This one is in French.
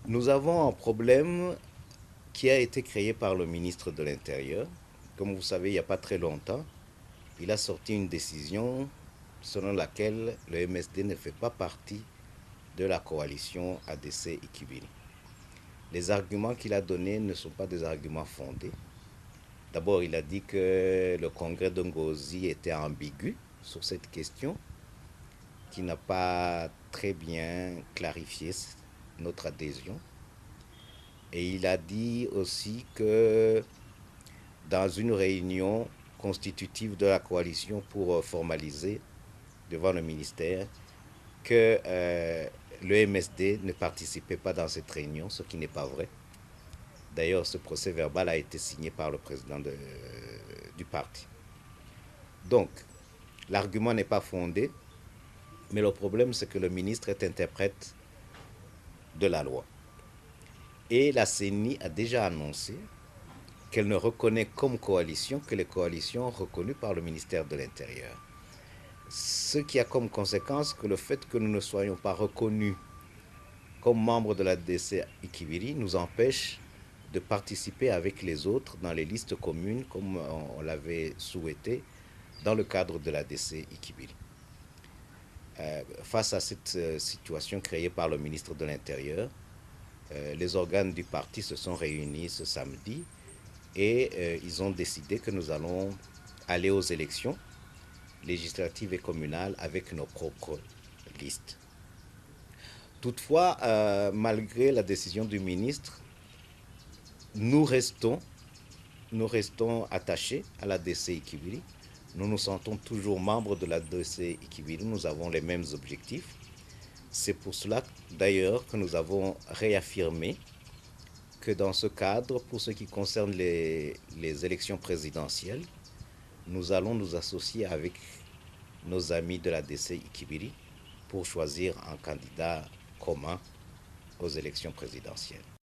Nous avons un problème qui a été créé par le ministre de l'Intérieur. Comme vous savez, il n'y a pas très longtemps, il a sorti une décision selon laquelle le MSD ne fait pas partie de la coalition ADC Ikibiri. Les arguments qu'il a donnés ne sont pas des arguments fondés. D'abord, il a dit que le congrès de Ngozi était ambigu sur cette question, qui n'a pas très bien clarifié notre adhésion. Et il a dit aussi que dans une réunion constitutive de la coalition pour formaliser devant le ministère que le MSD ne participait pas dans cette réunion, ce qui n'est pas vrai. D'ailleurs, ce procès verbal a été signé par le président du parti. Donc, l'argument n'est pas fondé, mais le problème, c'est que le ministre est interprète de la loi. Et la CENI a déjà annoncé qu'elle ne reconnaît comme coalition que les coalitions reconnues par le ministère de l'Intérieur. Ce qui a comme conséquence que le fait que nous ne soyons pas reconnus comme membres de la DC Ikibiri nous empêche de participer avec les autres dans les listes communes comme on l'avait souhaité dans le cadre de la DC Ikibiri. Face à cette situation créée par le ministre de l'Intérieur, les organes du parti se sont réunis ce samedi et ils ont décidé que nous allons aller aux élections législatives et communales avec nos propres listes. Toutefois, malgré la décision du ministre, nous restons attachés à la DC Ikibiri. Nous nous sentons toujours membres de la DC Ikibiri. Nous avons les mêmes objectifs. C'est pour cela d'ailleurs que nous avons réaffirmé que dans ce cadre, pour ce qui concerne les élections présidentielles, nous allons nous associer avec nos amis de la DC Ikibiri pour choisir un candidat commun aux élections présidentielles.